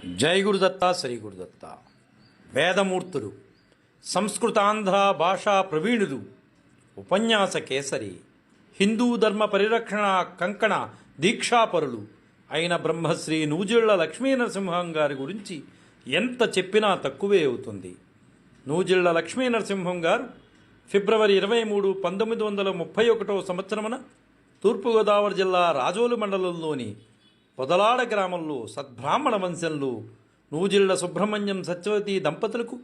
జై గురుదత్త శ్రీ గురుదత్త. వేదమూర్తులు, సంస్కృతాంధ్ర భాషా ప్రవీణులు, ఉపన్యాస కేసరి, హిందూ ధర్మ పరిరక్షణ కంకణ దీక్షాపరులు అయిన బ్రహ్మశ్రీ నూజిళ్ల లక్ష్మీనరసింహం గారి గురించి ఎంత చెప్పినా తక్కువే అవుతుంది. నూజిళ్ల లక్ష్మీనరసింహం గారు ఫిబ్రవరి 23, 1931 సంవత్సరమున తూర్పుగోదావరి జిల్లా రాజోలు మండలంలోని పొదలాడ గ్రామంలో సద్బ్రాహ్మణ వంశంలో నూజిళ్ల సుబ్రహ్మణ్యం సత్యవతి దంపతులకు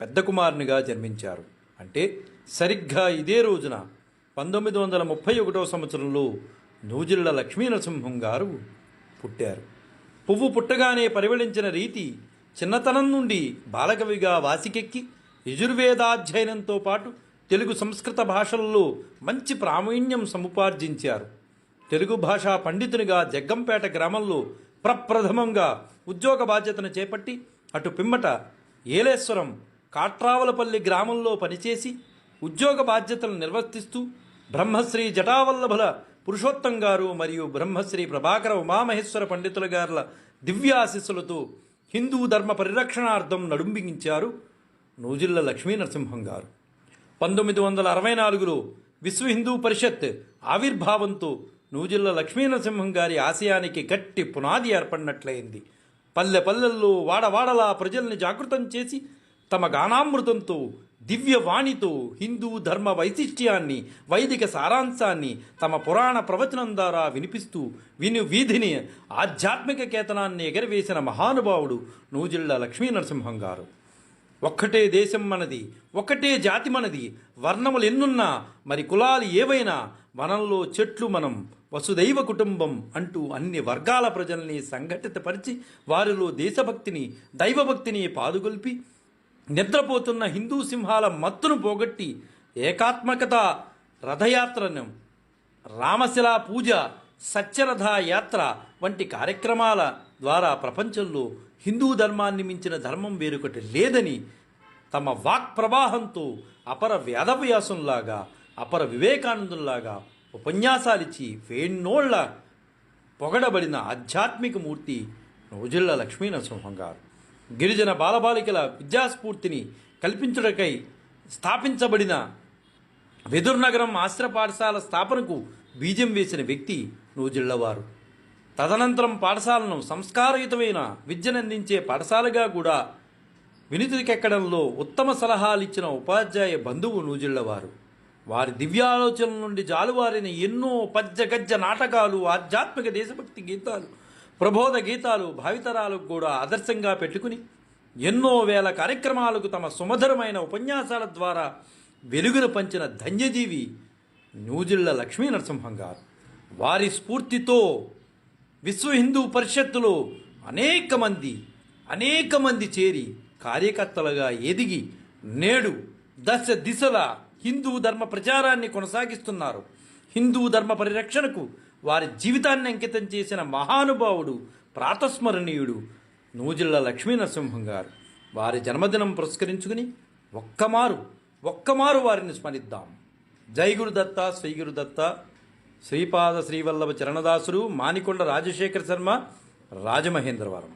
పెద్ద కుమారునిగా జన్మించారు. అంటే సరిగ్గా ఇదే రోజున 1931 సంవత్సరంలో నూజిళ్ల లక్ష్మీనరసింహం గారు పుట్టారు. పువ్వు పుట్టగానే పరిమళించిన రీతి చిన్నతనం నుండి బాలకవిగా వాసికెక్కి యజుర్వేదాధ్యయనంతో పాటు తెలుగు సంస్కృత భాషల్లో మంచి ప్రావీణ్యం సముపార్జించారు. తెలుగు భాషా పండితునిగా జగ్గంపేట గ్రామంలో ప్రప్రథమంగా ఉద్యోగ బాధ్యతను చేపట్టి అటు పిమ్మట ఏలేశ్వరం కాట్రావలపల్లి గ్రామంలో పనిచేసి ఉద్యోగ బాధ్యతలను నిర్వర్తిస్తూ బ్రహ్మశ్రీ జటావల్లభుల పురుషోత్తం గారు మరియు బ్రహ్మశ్రీ ప్రభాకర ఉమామహేశ్వర పండితుల గారుల దివ్యాశిస్సులతో హిందూ ధర్మ పరిరక్షణార్థం నడుంబించారు నూజిళ్ల లక్ష్మీనరసింహం గారు. 1964లో విశ్వ హిందూ పరిషత్ ఆవిర్భావంతో నూజిళ్ల లక్ష్మీనరసింహం గారి ఆశయానికి గట్టి పునాది ఏర్పడినట్లయింది. పల్లె పల్లెల్లో వాడవాడలా ప్రజల్ని జాగృతం చేసి తమ గానామృతంతో దివ్యవాణితో హిందూ ధర్మ వైశిష్ట్యాన్ని వైదిక సారాంశాన్ని తమ పురాణ ప్రవచనం ద్వారా వినిపిస్తూ వీధిని ఆధ్యాత్మిక కేతనాన్ని ఎగరవేసిన మహానుభావుడు నూజిళ్ల లక్ష్మీనరసింహం గారు. ఒక్కటే దేశం మనది, ఒక్కటే జాతి మనది, వర్ణములు ఎన్నున్నా మరి కులాలు ఏవైనా వనంలో చెట్లు మనం, వసుదైవ కుటుంబం అంటూ అన్ని వర్గాల ప్రజల్ని సంఘటితపరిచి వారిలో దేశభక్తిని దైవభక్తిని పాదుగొల్పి నిద్రపోతున్న హిందూ సింహాల మత్తును పోగొట్టి ఏకాత్మకత రథయాత్రను, రామశిలా పూజ, సత్యరథ యాత్ర వంటి కార్యక్రమాల ద్వారా ప్రపంచంలో హిందూ ధర్మాన్ని మించిన ధర్మం వేరొకటి లేదని తమ వాక్ ప్రవాహంతో అపర వేదవ్యాసంలాగా అపర వివేకానందుల్లాగా ఉపన్యాసాలిచ్చి వేణోళ్ల పొగడబడిన ఆధ్యాత్మిక మూర్తి నూజిళ్ల లక్ష్మీనరసింహం గారు. గిరిజన బాలబాలికల విద్యాస్ఫూర్తిని కల్పించుటకై స్థాపించబడిన వెదుర్నగరం ఆశ్ర పాఠశాల స్థాపనకు బీజం వేసిన వ్యక్తి నూజిళ్లవారు. తదనంతరం పాఠశాలను సంస్కారయుతమైన విద్యనందించే పాఠశాలగా కూడా వినితికెక్కడంలో ఉత్తమ సలహాలిచ్చిన ఉపాధ్యాయ బంధువు నూజిళ్లవారు. వారి దివ్యాలోచనల నుండి జాలువారిన ఎన్నో పద్య గద్య నాటకాలు, ఆధ్యాత్మిక దేశభక్తి గీతాలు, ప్రబోధ గీతాలు భావితరాలకు కూడా ఆదర్శంగా పెట్టుకుని ఎన్నో వేల కార్యక్రమాలకు తమ సుమధురమైన ఉపన్యాసాల ద్వారా వెలుగును పంచిన ధన్యజీవి నూజిళ్ల లక్ష్మీనరసింహం గారు. వారి స్ఫూర్తితో విశ్వ హిందూ పరిషత్తులో అనేక మంది చేరి కార్యకర్తలుగా ఎదిగి నేడు దశ దిశల హిందూ ధర్మ ప్రచారాన్ని కొనసాగిస్తున్నారు. హిందూ ధర్మ పరిరక్షణకు వారి జీవితాన్ని అంకితం చేసిన మహానుభావుడు ప్రాతస్మరణీయుడు నూజిళ్ల లక్ష్మీనరసింహం గారు. వారి జన్మదినం పురస్కరించుకుని ఒక్కమారు వారిని స్మరిద్దాం. జై గురుదత్త శ్రీ గురుదత్త. శ్రీపాద శ్రీవల్లభ చరణదాసులు, మానికొండ రాజశేఖర శర్మ, రాజమహేంద్రవరం.